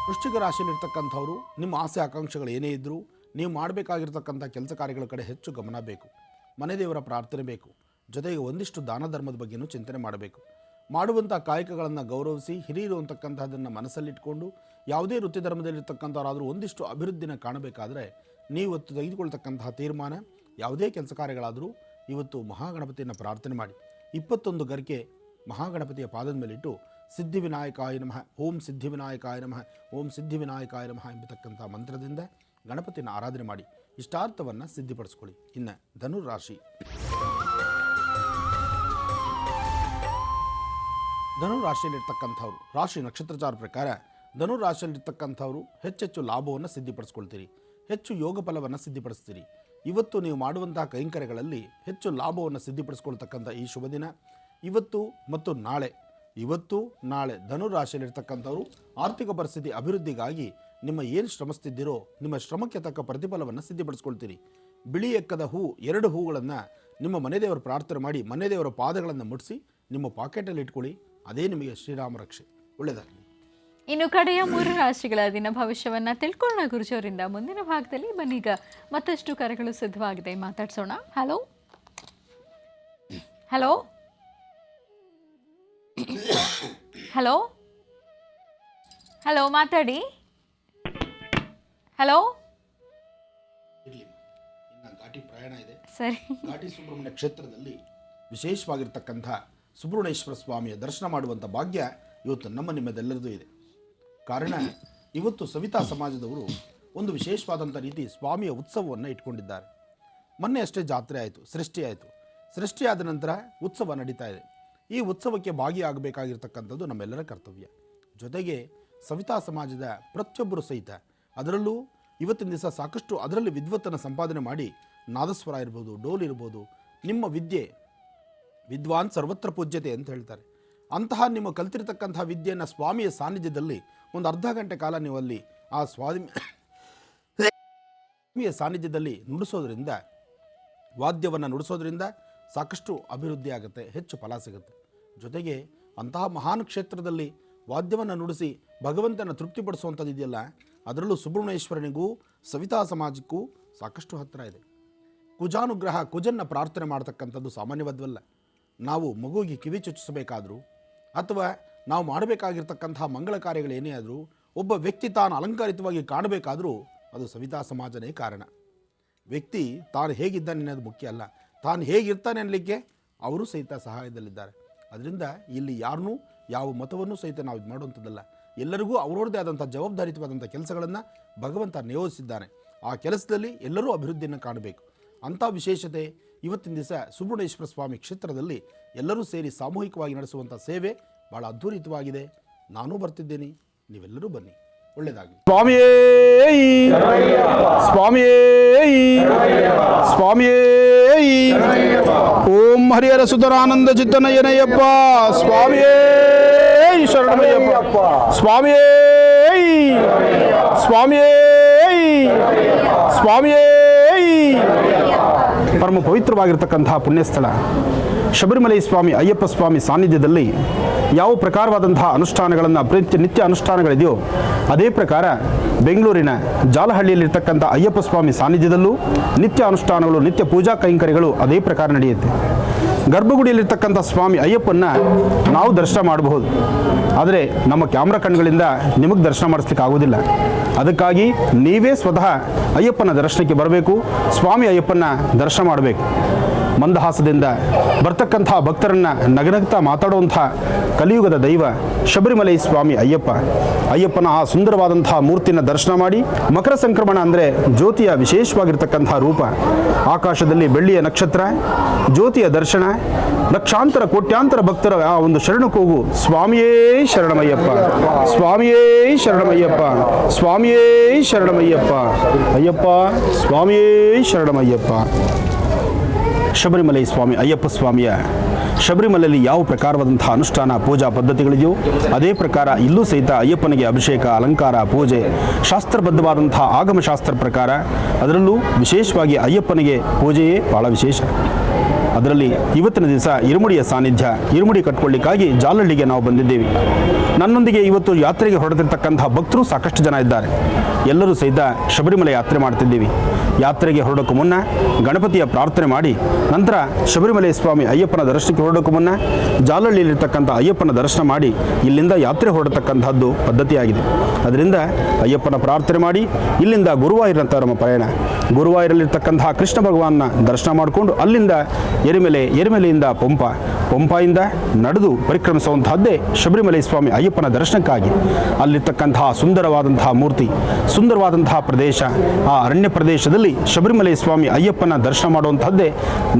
ವೃಶ್ಚಿಕ ರಾಶಿಯಲ್ಲಿರ್ತಕ್ಕಂಥವರು ನಿಮ್ಮ ಆಸೆ ಆಕಾಂಕ್ಷೆಗಳು ಏನೇ ಇದ್ದರೂ ನೀವು ಮಾಡಬೇಕಾಗಿರ್ತಕ್ಕಂಥ ಕೆಲಸ ಕಾರ್ಯಗಳ ಕಡೆ ಹೆಚ್ಚು ಗಮನ ಬೇಕು. ಮನೆ ದೇವರ ಪ್ರಾರ್ಥನೆ ಬೇಕು. ಜೊತೆಗೆ ಒಂದಿಷ್ಟು ದಾನ ಧರ್ಮದ ಬಗ್ಗೆಯೂ ಚಿಂತನೆ ಮಾಡಬೇಕು. ಮಾಡುವಂಥ ಕಾಯಕಗಳನ್ನು ಗೌರವಿಸಿ ಹಿರಿಯರು ಅಂತಕ್ಕಂಥದ್ದನ್ನು ಮನಸ್ಸಲ್ಲಿಟ್ಕೊಂಡು ಯಾವುದೇ ವೃತ್ತಿ ಧರ್ಮದಲ್ಲಿರ್ತಕ್ಕಂಥವರಾದರೂ ಒಂದಿಷ್ಟು ಅಭಿವೃದ್ಧಿನ ಕಾಣಬೇಕಾದರೆ ನೀವು ತೆಗೆದುಕೊಳ್ತಕ್ಕಂತಹ ತೀರ್ಮಾನ ಯಾವುದೇ ಕೆಲಸ ಕಾರ್ಯಗಳಾದರೂ ಇವತ್ತು ಮಹಾಗಣಪತಿಯನ್ನು ಪ್ರಾರ್ಥನೆ ಮಾಡಿ 21 ಗರಿಕೆ ಮಹಾಗಣಪತಿಯ ಪಾದದ ಮೇಲಿಟ್ಟು ಸಿದ್ಧಿವಿನಾಯಕಾಯ ನಮಃ, ಓಂ ಸಿದ್ಧಿವಿನಾಯಕಾಯ ನಮಃ, ಓಂ ಸಿದ್ಧಿವಿನಾಯಕಾಯ ನಮಃ ಎಂಬತಕ್ಕಂಥ ಮಂತ್ರದಿಂದ ಗಣಪತಿನ ಆರಾಧನೆ ಮಾಡಿ ಇಷ್ಟಾರ್ಥವನ್ನು ಸಿದ್ಧಿಪಡಿಸ್ಕೊಳ್ಳಿ. ಇನ್ನು ಧನುರಾಶಿ. ಧನುರಾಶಿಯಲ್ಲಿರ್ತಕ್ಕಂಥವ್ರು ರಾಶಿ ನಕ್ಷತ್ರಚಾರ ಪ್ರಕಾರ ಧನುರಾಶಿಯಲ್ಲಿರ್ತಕ್ಕಂಥವ್ರು ಹೆಚ್ಚೆಚ್ಚು ಲಾಭವನ್ನು ಸಿದ್ಧಿಪಡಿಸ್ಕೊಳ್ತೀರಿ, ಹೆಚ್ಚು ಯೋಗ ಫಲವನ್ನು ಸಿದ್ಧಿಪಡಿಸ್ತೀರಿ. ಇವತ್ತು ನೀವು ಮಾಡುವಂತಹ ಕೈಂಕರ್ಯಗಳಲ್ಲಿ ಹೆಚ್ಚು ಲಾಭವನ್ನು ಸಿದ್ಧಿಪಡಿಸ್ಕೊಳ್ತಕ್ಕಂಥ ಈ ಶುಭ ದಿನ ಇವತ್ತು ಮತ್ತು ನಾಳೆ ಧನುರಾಶಿಯಲ್ಲಿರ್ತಕ್ಕಂಥವ್ರು ಆರ್ಥಿಕ ಪರಿಸ್ಥಿತಿ ಅಭಿವೃದ್ಧಿಗಾಗಿ ನಿಮ್ಮ ಏನು ಶ್ರಮಿಸ್ತಿದ್ದೀರೋ ನಿಮ್ಮ ಶ್ರಮಕ್ಕೆ ತಕ್ಕ ಪ್ರತಿಫಲವನ್ನು ಸಿದ್ಧಿಪಡಿಸ್ಕೊಳ್ತೀರಿ. ಬಿಳಿ ಎಕ್ಕದ ಹೂ 2 ಹೂಗಳನ್ನು ನಿಮ್ಮ ಮನೆದೇವರ ಪ್ರಾರ್ಥನೆ ಮಾಡಿ ಮನೆದೇವರ ಪಾದಗಳನ್ನು ಮುಟ್ಟಿಸಿ ನಿಮ್ಮ ಪಾಕೆಟಲ್ಲಿ ಇಟ್ಕೊಳ್ಳಿ. ಅದೇ ನಿಮಗೆ ಶ್ರೀರಾಮ ರಕ್ಷೆ. ಒಳ್ಳೆಯದಾಗಲಿ. ಇನ್ನು ಕಡೆಯ 3 ರಾಶಿಗಳ ದಿನ ಭವಿಷ್ಯವನ್ನ ತಿಳ್ಕೊಳ್ಳೋಣ ಗುರುಜವರಿಂದ. ಮುಂದಿನ ಭಾಗದಲ್ಲಿ ಬನ್ನೀಗ ಮತ್ತಷ್ಟು ಕರೆಗಳು ಸಿದ್ಧವಾಗಿದೆ, ಮಾತಾಡ್ಸೋಣ. ಹಲೋ ಹಲೋ ಹಲೋ ಹಲೋ ಮಾತಾಡಿ. ಹಲೋ ಘಾಟಿ ಪ್ರಯಾಣ ಇದೆ. ಸರಿ. ಘಾಟಿ ಸುಬ್ರಹ್ಮಣ್ಯ ಕ್ಷೇತ್ರದಲ್ಲಿ ವಿಶೇಷವಾಗಿರ್ತಕ್ಕಂಥ ಸುಬ್ರಹ್ಮಣ್ಯೇಶ್ವರ ಸ್ವಾಮಿಯ ದರ್ಶನ ಮಾಡುವಂಥ ಭಾಗ್ಯ ಇವತ್ತು ನಿಮ್ಮದೆಲ್ಲರದು ಇದೆ. ಕಾರಣ ಇವತ್ತು ಸವಿತಾ ಸಮಾಜದವರು ಒಂದು ವಿಶೇಷವಾದಂಥ ರೀತಿ ಸ್ವಾಮಿಯ ಉತ್ಸವವನ್ನು ಇಟ್ಕೊಂಡಿದ್ದಾರೆ. ಮೊನ್ನೆ ಅಷ್ಟೇ ಜಾತ್ರೆ ಆಯಿತು, ಸೃಷ್ಟಿಯಾದ ನಂತರ ಉತ್ಸವ ನಡೀತಾ ಇದೆ. ಈ ಉತ್ಸವಕ್ಕೆ ಭಾಗಿಯಾಗಬೇಕಾಗಿರ್ತಕ್ಕಂಥದ್ದು ನಮ್ಮೆಲ್ಲರ ಕರ್ತವ್ಯ. ಜೊತೆಗೆ ಸವಿತಾ ಸಮಾಜದ ಪ್ರತಿಯೊಬ್ಬರು ಸಹಿತ ಅದರಲ್ಲೂ ಇವತ್ತಿನ ದಿವಸ ಸಾಕಷ್ಟು ಅದರಲ್ಲಿ ವಿದ್ವತ್ತನ್ನು ಸಂಪಾದನೆ ಮಾಡಿ ನಾದಸ್ವರ ಇರ್ಬೋದು, ಡೋಲ್ ಇರ್ಬೋದು, ನಿಮ್ಮ ವಿದ್ಯೆ ವಿದ್ವಾನ್ ಸರ್ವತ್ರ ಪೂಜ್ಯತೆ ಅಂತ ಹೇಳ್ತಾರೆ. ಅಂತಹ ನಿಮ್ಮ ಕಲ್ತಿರ್ತಕ್ಕಂಥ ವಿದ್ಯೆಯನ್ನು ಸ್ವಾಮಿಯ ಸಾನ್ನಿಧ್ಯದಲ್ಲಿ ಒಂದು ಅರ್ಧ ಗಂಟೆ ಕಾಲ ನೀವು ಅಲ್ಲಿ ಆ ಸ್ವಾಮಿಯ ಸಾನ್ನಿಧ್ಯದಲ್ಲಿ ನುಡಿಸೋದ್ರಿಂದ, ವಾದ್ಯವನ್ನು ನುಡಿಸೋದ್ರಿಂದ ಸಾಕಷ್ಟು ಅಭಿವೃದ್ಧಿ ಆಗುತ್ತೆ, ಹೆಚ್ಚು ಫಲ ಸಿಗುತ್ತೆ. ಜೊತೆಗೆ ಅಂತಹ ಮಹಾನ್ ಕ್ಷೇತ್ರದಲ್ಲಿ ವಾದ್ಯವನ್ನು ನುಡಿಸಿ ಭಗವಂತನ ತೃಪ್ತಿಪಡಿಸುವಂಥದ್ದು ಇದೆಯಲ್ಲ, ಅದರಲ್ಲೂ ಸುಬ್ರಹ್ಮಣ್ಯೇಶ್ವರನಿಗೂ ಸವಿತಾ ಸಮಾಜಕ್ಕೂ ಸಾಕಷ್ಟು ಹತ್ತಿರ ಇದೆ. ಕುಜಾನುಗ್ರಹ, ಕುಜನ್ನು ಪ್ರಾರ್ಥನೆ ಮಾಡ್ತಕ್ಕಂಥದ್ದು ಸಾಮಾನ್ಯವಾದವಲ್ಲ. ನಾವು ಮಗುವಿಗೆ ಕಿವಿ ಚುಚ್ಚಿಸಬೇಕಾದ್ರೂ ಅಥವಾ ನಾವು ಮಾಡಬೇಕಾಗಿರ್ತಕ್ಕಂತಹ ಮಂಗಳ ಕಾರ್ಯಗಳೇನೇ ಆದರೂ ಒಬ್ಬ ವ್ಯಕ್ತಿ ತಾನು ಅಲಂಕಾರಿತವಾಗಿ ಕಾಣಬೇಕಾದರೂ ಅದು ಸವಿತಾ ಸಮಾಜನೇ ಕಾರಣ. ವ್ಯಕ್ತಿ ತಾನು ಹೇಗಿದ್ದಾನೆ ಅನ್ನೋದು ಮುಖ್ಯ ಅಲ್ಲ, ತಾನು ಹೇಗಿರ್ತಾನೆ ಅನ್ನಲಿಕ್ಕೆ ಅವರು ಸಹಿತ ಸಹಾಯದಲ್ಲಿದ್ದಾರೆ. ಅದರಿಂದ ಇಲ್ಲಿ ಯಾರನ್ನೂ ಯಾವ ಮತವನ್ನು ಸಹಿತ ನಾವು ಇದು ಮಾಡುವಂಥದ್ದಲ್ಲ. ಎಲ್ಲರಿಗೂ ಅವರವ್ರದ್ದೇ ಆದಂಥ ಜವಾಬ್ದಾರಿತವಾದಂಥ ಕೆಲಸಗಳನ್ನು ಭಗವಂತ ನಿಯೋಜಿಸಿದ್ದಾನೆ. ಆ ಕೆಲಸದಲ್ಲಿ ಎಲ್ಲರೂ ಅಭಿವೃದ್ಧಿಯನ್ನು ಕಾಣಬೇಕು. ಅಂಥ ವಿಶೇಷತೆ ಇವತ್ತಿನ ದಿವಸ ಸುಬ್ರಹ್ಮಣ್ಯೇಶ್ವರ ಸ್ವಾಮಿ ಕ್ಷೇತ್ರದಲ್ಲಿ ಎಲ್ಲರೂ ಸೇರಿ ಸಾಮೂಹಿಕವಾಗಿ ನಡೆಸುವಂಥ ಸೇವೆ ಭಾಳ ಅದ್ಭುತವಾಗಿದೆ. ನಾನೂ ಬರ್ತಿದ್ದೇನೆ, ನೀವೆಲ್ಲರೂ ಬನ್ನಿ. ಒಳ್ಳೆಯದಾಗಲಿ. ಸ್ವಾಮಿಯೇ ಸ್ವಾಮಿಯೇ ಸ್ವಾಮಿಯೇ. ಓಂ ಹರಿಹರ ಸುಧರಾನಂದ ಚಿತ್ತನಯನಯ್ಯಪ್ಪ ಸ್ವಾಮಿಯೇ ಶರಣಮಯ್ಯಪ್ಪ ಸ್ವಾಮಿಯೇ ಸ್ವಾಮಿಯೇ ಸ್ವಾಮಿಯೇ. ಪರಮ ಪವಿತ್ರವಾಗಿರ್ತಕ್ಕಂತಹ ಪುಣ್ಯಸ್ಥಳ ಶಬರಿಮಲೈ ಸ್ವಾಮಿ ಅಯ್ಯಪ್ಪ ಸ್ವಾಮಿ ಸಾನ್ನಿಧ್ಯದಲ್ಲಿ ಯಾವ ಪ್ರಕಾರವಾದಂತಹ ಅನುಷ್ಠಾನಗಳನ್ನು ನಿತ್ಯ ಅನುಷ್ಠಾನಗಳಿದೆಯೋ ಅದೇ ಪ್ರಕಾರ ಬೆಂಗಳೂರಿನ ಜಾಲಹಳ್ಳಿಯಲ್ಲಿರ್ತಕ್ಕಂಥ ಅಯ್ಯಪ್ಪ ಸ್ವಾಮಿ ಸಾನ್ನಿಧ್ಯದಲ್ಲೂ ನಿತ್ಯ ಅನುಷ್ಠಾನಗಳು, ನಿತ್ಯ ಪೂಜಾ ಕೈಂಕರ್ಯಗಳು ಅದೇ ಪ್ರಕಾರ ನಡೆಯುತ್ತೆ. ಗರ್ಭಗುಡಿಯಲ್ಲಿರ್ತಕ್ಕಂಥ ಸ್ವಾಮಿ ಅಯ್ಯಪ್ಪನ್ನ ನಾವು ದರ್ಶನ ಮಾಡಬಹುದು, ಆದರೆ ನಮ್ಮ ಕ್ಯಾಮ್ರಾ ಕಣ್ಗಳಿಂದ ನಿಮಗೆ ದರ್ಶನ ಮಾಡಿಸ್ಲಿಕ್ಕೆ ಆಗೋದಿಲ್ಲ. ಅದಕ್ಕಾಗಿ ನೀವೇ ಸ್ವತಃ ಅಯ್ಯಪ್ಪನ ದರ್ಶನಕ್ಕೆ ಬರಬೇಕು, ಸ್ವಾಮಿ ಅಯ್ಯಪ್ಪನ ದರ್ಶನ ಮಾಡಬೇಕು. ಮಂದಹಾಸದಿಂದ ಬರ್ತಕ್ಕಂಥ ಭಕ್ತರನ್ನು ನಗನಗ್ತಾ ಮಾತಾಡುವಂಥ ಕಲಿಯುಗದ ದೈವ ಶಬರಿಮಲೈ ಸ್ವಾಮಿ ಅಯ್ಯಪ್ಪನ ಆ ಸುಂದರವಾದಂಥ ಮೂರ್ತಿನ ದರ್ಶನ ಮಾಡಿ, ಮಕರ ಸಂಕ್ರಮಣ ಅಂದರೆ ಜ್ಯೋತಿಯ ವಿಶೇಷವಾಗಿರ್ತಕ್ಕಂಥ ರೂಪ, ಆಕಾಶದಲ್ಲಿ ಬೆಳ್ಳಿಯ ನಕ್ಷತ್ರ, ಜ್ಯೋತಿಯ ದರ್ಶನ, ಲಕ್ಷಾಂತರ ಕೋಟ್ಯಾಂತರ ಭಕ್ತರ ಆ ಒಂದು ಶರಣ ಕೂಗು ಸ್ವಾಮಿಯೇ ಶರಣಮಯ್ಯಪ್ಪ ಸ್ವಾಮಿಯೇ ಶರಣಮಯ್ಯಪ್ಪ ಸ್ವಾಮಿಯೇ ಶರಣಮಯ್ಯಪ್ಪ ಅಯ್ಯಪ್ಪ ಸ್ವಾಮಿಯೇ ಶರಣಮಯ್ಯಪ್ಪ. ಶಬರಿಮಲೈ ಸ್ವಾಮಿ ಅಯ್ಯಪ್ಪ ಸ್ವಾಮಿಯ ಶಬರಿಮಲೆಯಲ್ಲಿ ಯಾವ ಪ್ರಕಾರವಾದಂತಹ ಅನುಷ್ಠಾನ ಪೂಜಾ ಪದ್ಧತಿಗಳಿದೆಯೋ ಅದೇ ಪ್ರಕಾರ ಇಲ್ಲೂ ಸಹಿತ ಅಯ್ಯಪ್ಪನಿಗೆ ಅಭಿಷೇಕ, ಅಲಂಕಾರ, ಪೂಜೆ ಶಾಸ್ತ್ರಬದ್ಧವಾದಂತಹ ಆಗಮಶಾಸ್ತ್ರ ಪ್ರಕಾರ, ಅದರಲ್ಲೂ ವಿಶೇಷವಾಗಿ ಅಯ್ಯಪ್ಪನಿಗೆ ಪೂಜೆಯೇ ಬಹಳ ವಿಶೇಷ. ಅದರಲ್ಲಿ ಇವತ್ತಿನ ದಿವಸ ಇರುಮುಡಿಯ ಸಾನ್ನಿಧ್ಯ, ಇರುಮುಡಿ ಕಟ್ಕೊಳ್ಳಿಕ್ಕಾಗಿ ಜಾಲಹಳ್ಳಿಗೆ ನಾವು ಬಂದಿದ್ದೇವೆ. ನನ್ನೊಂದಿಗೆ ಇವತ್ತು ಯಾತ್ರೆಗೆ ಹೊರಟಿರ್ತಕ್ಕಂತಹ ಭಕ್ತರು ಸಾಕಷ್ಟು ಜನ ಇದ್ದಾರೆ. ಎಲ್ಲರೂ ಸಹಿತ ಶಬರಿಮಲೆ ಯಾತ್ರೆ ಮಾಡ್ತಿದ್ದೀವಿ. ಯಾತ್ರೆಗೆ ಹೊರಡೋಕ್ಕೂ ಮುನ್ನ ಗಣಪತಿಯ ಪ್ರಾರ್ಥನೆ ಮಾಡಿ ನಂತರ ಶಬರಿಮಲೆ ಸ್ವಾಮಿ ಅಯ್ಯಪ್ಪನ ದರ್ಶನಕ್ಕೆ ಹೊರಡೋಕ್ಕೂ ಮುನ್ನ ಜಾಲಹಳ್ಳಿಯಲ್ಲಿರ್ತಕ್ಕಂಥ ಅಯ್ಯಪ್ಪನ ದರ್ಶನ ಮಾಡಿ ಇಲ್ಲಿಂದ ಯಾತ್ರೆ ಹೊರಡತಕ್ಕಂಥದ್ದು ಪದ್ಧತಿಯಾಗಿದೆ. ಅದರಿಂದ ಅಯ್ಯಪ್ಪನ ಪ್ರಾರ್ಥನೆ ಮಾಡಿ ಇಲ್ಲಿಂದ ಗುರುವಾಯೂರಿನಂತ ನಮ್ಮ ಪ್ರಯಾಣ. ಗುರುವಾಯೂರಲ್ಲಿರ್ತಕ್ಕಂತಹ ಕೃಷ್ಣ ಭಗವಾನ್ನ ದರ್ಶನ ಮಾಡಿಕೊಂಡು ಅಲ್ಲಿಂದ ಎರಿಮೆಲೆಯಿಂದ ಪಂಪಾಯಿಂದ ನಡೆದು ಪರಿಕ್ರಮಿಸುವಂತಹದ್ದೇ ಶಬರಿಮಲೆ ಸ್ವಾಮಿ ಅಯ್ಯಪ್ಪನ ದರ್ಶನಕ್ಕಾಗಿ. ಅಲ್ಲಿರ್ತಕ್ಕಂತಹ ಸುಂದರವಾದಂತಹ ಮೂರ್ತಿ, ಸುಂದರವಾದಂತಹ ಪ್ರದೇಶ, ಆ ಅರಣ್ಯ ಪ್ರದೇಶದಲ್ಲಿ ಶಬರಿಮಲೆ ಸ್ವಾಮಿ ಅಯ್ಯಪ್ಪನ ದರ್ಶನ ಮಾಡುವಂತಹದ್ದೇ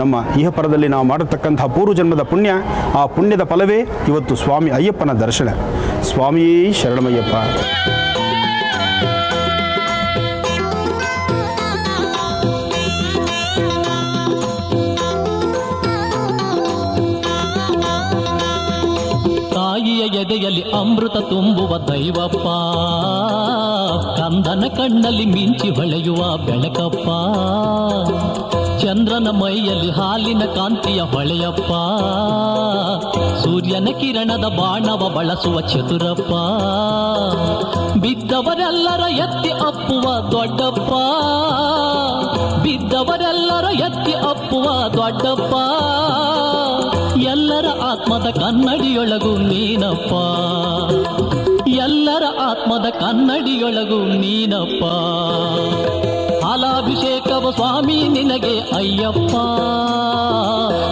ನಮ್ಮ ಇಹಪರದಲ್ಲಿ ನಾವು ಮಾಡಿರ್ತಕ್ಕಂತಹ ಪೂರ್ವಜನ್ಮದ ಪುಣ್ಯ. ಆ ಪುಣ್ಯದ ಫಲವೇ ಇವತ್ತು ಸ್ವಾಮಿ ಅಯ್ಯಪ್ಪನ ದರ್ಶನ. ಸ್ವಾಮಿಯೇ ಶರಣಮಯ್ಯಪ್ಪ. ತಾಯಿಯ ಎದೆಯಲ್ಲಿ ಅಮೃತ ತುಂಬುವ ದೈವಪ್ಪ, ಕಂದನ ಕಣ್ಣಲ್ಲಿ ಮಿಂಚಿ ಹೊಳೆಯುವ ಬೆಳಕಪ್ಪ, ಚಂದ್ರನ ಮೈಯಲ್ಲಿ ಹಾಲಿನ ಕಾಂತಿಯ ಹೊಳೆಯಪ್ಪ, ಸೂರ್ಯನ ಕಿರಣದ ಬಾಣವ ಬಳಸುವ ಚತುರಪ್ಪ, ಬಿದ್ದವರೆಲ್ಲರ ಎತ್ತಿ ಅಪ್ಪುವ ದೊಡ್ಡಪ್ಪ, ಬಿದ್ದವರೆಲ್ಲರ ಎತ್ತಿ ಅಪ್ಪುವ ದೊಡ್ಡಪ್ಪ, ಎಲ್ಲರ ಆತ್ಮದ ಕನ್ನಡಿಯೊಳಗು ನೀನಪ್ಪ, ಎಲ್ಲರ ಆತ್ಮದ ಕನ್ನಡಿಯೊಳಗು ನೀನಪ್ಪ. ಹಾಲಾಭಿಷೇಕವ ಸ್ವಾಮಿ ನಿನಗೆ ಅಯ್ಯಪ್ಪ,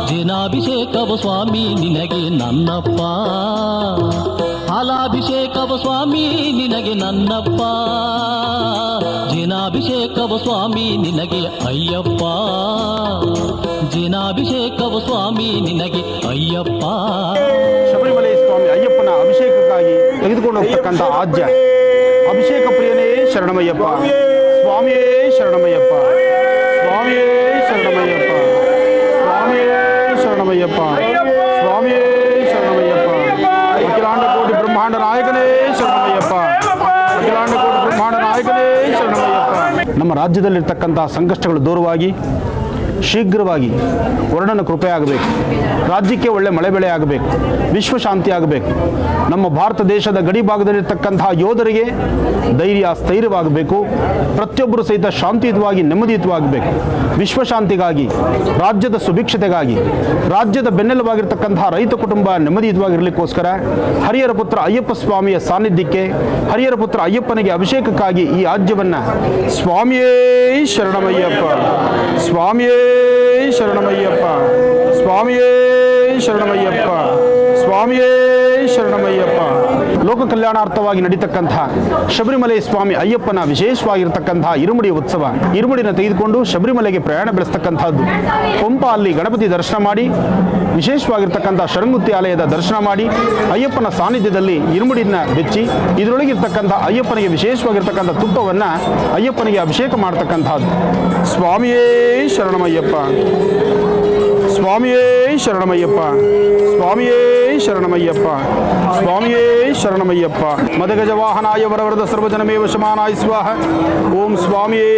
ಜಿನಾಭಿಷೇಕವ ಸ್ವಾಮಿ ನಿನಗೆ ನನ್ನಪ್ಪ, ಹಾಲಾಭಿಷೇಕವ ಸ್ವಾಮಿ ನಿನಗೆ ನನ್ನಪ್ಪ, ಜಿನಾಭಿಷೇಕವ ಸ್ವಾಮಿ ನಿನಗೆ ಅಯ್ಯಪ್ಪ, ಜಿನಾಭಿಷೇಕವ ಸ್ವಾಮಿ ನಿನಗೆ ಅಯ್ಯಪ್ಪ. ಶಬರಿಮಲೆ ಸ್ವಾಮಿ ಅಯ್ಯಪ್ಪನ ಅಭಿಷೇಕಕ್ಕಾಗಿ ತೆಗೆದುಕೊಂಡು ಹೋಗ್ತಕ್ಕಂಥ ಆಜ್ಯ ಅಭಿಷೇಕ ಪ್ರಿಯನೇ ಶರಣಮಯ್ಯಪ್ಪ. ಸ್ವಾಮಿಯೇ ಶರಣಮಯ್ಯಪ್ಪ, ಸ್ವಾಮಿಯೇ ಶರಣಮಯ್ಯಪ್ಪ, ಸ್ವಾಮಿಯೇ ಶರಣಮಯ್ಯಪ್ಪ, ಸ್ವಾಮಿಯೇ ಶರಣಮಯ್ಯಪ್ಪ. ಅಖಿಲಾಂಡ ಕೋಟಿ ಬ್ರಹ್ಮಾಂಡ ನಾಯಕನೇ ಶರಣಮಯ್ಯಪ್ಪ, ಅಖಿಲಾಂಡ ಕೋಟಿ ಬ್ರಹ್ಮಾಂಡ ನಾಯಕನೇ ಶರಣಮಯ್ಯಪ್ಪ. ನಮ್ಮ ರಾಜ್ಯದಲ್ಲಿರ್ತಕ್ಕಂಥ ಸಂಕಷ್ಟಗಳು ದೂರವಾಗಿ ಶೀಘ್ರವಾಗಿ ವರ್ಣನ ಕೃಪೆ ಆಗಬೇಕು. ರಾಜ್ಯಕ್ಕೆ ಒಳ್ಳೆ ಮಳೆ ಬೆಳೆ ಆಗಬೇಕು, ವಿಶ್ವಶಾಂತಿ ಆಗಬೇಕು. ನಮ್ಮ ಭಾರತ ದೇಶದ ಗಡಿ ಭಾಗದಲ್ಲಿರ್ತಕ್ಕಂತಹ ಯೋಧರಿಗೆ ಧೈರ್ಯ ಸ್ಥೈರ್ಯವಾಗಬೇಕು. ಪ್ರತಿಯೊಬ್ಬರು ಸಹಿತ ಶಾಂತಿಯುತವಾಗಿ ನೆಮ್ಮದಿಯುತವಾಗಬೇಕು. ವಿಶ್ವಶಾಂತಿಗಾಗಿ, ರಾಜ್ಯದ ಸುಭಿಕ್ಷತೆಗಾಗಿ, ರಾಜ್ಯದ ಬೆನ್ನೆಲುಬಾಗಿರ್ತಕ್ಕಂತಹ ರೈತ ಕುಟುಂಬ ನೆಮ್ಮದಿಯುತವಾಗಿರಲಿಕ್ಕೋಸ್ಕರ ಹರಿಹರ ಪುತ್ರ ಅಯ್ಯಪ್ಪ ಸ್ವಾಮಿಯ ಸಾನ್ನಿಧ್ಯಕ್ಕೆ, ಹರಿಹರ ಪುತ್ರ ಅಯ್ಯಪ್ಪನಿಗೆ ಅಭಿಷೇಕಕ್ಕಾಗಿ ಈ ರಾಜ್ಯವನ್ನು ಸ್ವಾಮಿಯೇ ಶರಣಮಯ್ಯಪ್ಪ, ಸ್ವಾಮಿಯೇ ಶರಣಮಯ್ಯಪ್ಪ, ಸ್ವಾಮಿಯೇ ಶರಣಮಯ್ಯಪ್ಪ, ಸ್ವಾಮಿಯೇ ಶರಣಮಯ್ಯಪ್ಪ. ಲೋಕ ಕಲ್ಯಾಣಾರ್ಥವಾಗಿ ನಡೀತಕ್ಕಂತಹ ಶಬರಿಮಲೆ ಸ್ವಾಮಿ ಅಯ್ಯಪ್ಪನ ವಿಶೇಷವಾಗಿರ್ತಕ್ಕಂತಹ ಇರುಮುಡಿ ಉತ್ಸವ. ಇರುಮುಡಿನ ತೆಗೆದುಕೊಂಡು ಶಬರಿಮಲೆಗೆ ಪ್ರಯಾಣ ಬೆಳೆಸ್ತಕ್ಕಂಥದ್ದು. ಪಂಪ ಅಲ್ಲಿ ಗಣಪತಿ ದರ್ಶನ ಮಾಡಿ, ವಿಶೇಷವಾಗಿರ್ತಕ್ಕಂಥ ಶರಂಗುತ್ತಿ ಆಲಯದ ದರ್ಶನ ಮಾಡಿ, ಅಯ್ಯಪ್ಪನ ಸಾನ್ನಿಧ್ಯದಲ್ಲಿ ಇರುಮುಡಿನ ಬೆಚ್ಚಿ ಇದರೊಳಗಿರ್ತಕ್ಕಂಥ ಅಯ್ಯಪ್ಪನಿಗೆ ವಿಶೇಷವಾಗಿರ್ತಕ್ಕಂಥ ತುಪ್ಪವನ್ನು ಅಯ್ಯಪ್ಪನಿಗೆ ಅಭಿಷೇಕ ಮಾಡ್ತಕ್ಕಂಥದ್ದು. ಸ್ವಾಮಿಯೇ ಶರಣಮಯ್ಯಪ್ಪ, ಸ್ವಾಮಿಯೇ ಶರಣಮಯ್ಯಪ್ಪ, ಸ್ವಾಮಿಯೇ ಶರಣಮಯ್ಯಪ್ಪ, ಸ್ವಾಮಿಯೇ ಶರಣಮಯ್ಯಪ್ಪ. ಮದಗಜ ವಾಹನಾಯ ವರವರದ ಸರ್ವಜನಮೇವ ಶಮಾನಾಯ ಸ್ವಾಹ. ಓಂ ಸ್ವಾಮಿಯೇ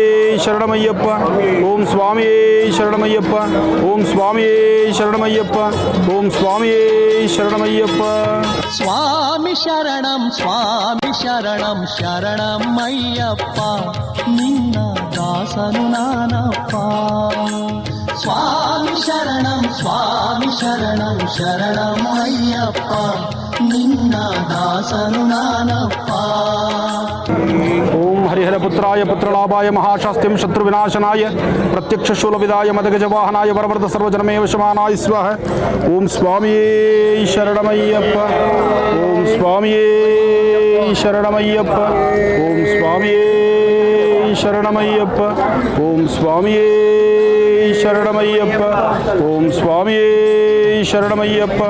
ಶರಣಮಯ್ಯಪ್ಪ, ಓಂ ಸ್ವಾಮಿಯೇ ಶರಣಮಯ್ಯಪ್ಪ, ಓಂ ಸ್ವಾಮಿಯೇ ಶರಣಮಯ್ಯಪ್ಪ, ಓಂ ಸ್ವಾಮಿಯೇ ಶರಣಮಯ್ಯಪ್ಪ. ಸ್ವಾಮಿ ಶರಣಂ, ಸ್ವಾಮಿ ಶರಣಂ, ಶರಣಮಯ್ಯಪ್ಪ, ನಿನ್ನ ದಾಸನು ನಾನಪ್ಪ. ಸ್ವಾಮಿ ಶರಣಂ, ಸ್ವಾಮಿ ಶರಣಂ, ಶರಣಮಯ್ಯಪ್ಪ, ನಿನ್ನ ದಾಸನು ನಾನಪ್ಪ. ಓಂ ಹರಿಹರ ಪುತ್ರಾಯ ಪುತ್ರಲಾಭಾಯ ಮಹಾಶಾಸ್ತ್ಯಂ ಶತ್ರು ವಿನಾಶನಾಯ ಪ್ರತ್ಯಕ್ಷ ಶೂಲವಿದಾಯ ಮದಗಜ ವಾಹನಾಯ ವರವರ್ಧ ಸರ್ವಜನಮೇವ ಶಮಾನಾಯ ಸ್ವಾಹ. ಓಂ ಸ್ವಾಮಿಯೇ ಶರಣಮಯ್ಯಪ್ಪ, ಓಂ ಸ್ವಾಮಿಯೇ ಶರಣಮಯ್ಯಪ್ಪ, ಓಂ ಸ್ವಾಮಿಯೇ ಶರಣಮಯ್ಯಪ್ಪ, ಓಂ ಸ್ವಾಮಿಯೇ ಶರಣಮಯ್ಯಪ್ಪ, ಓಂ ಸ್ವಾಮಿಯೇ ಶರಣಮಯ್ಯಪ್ಪ.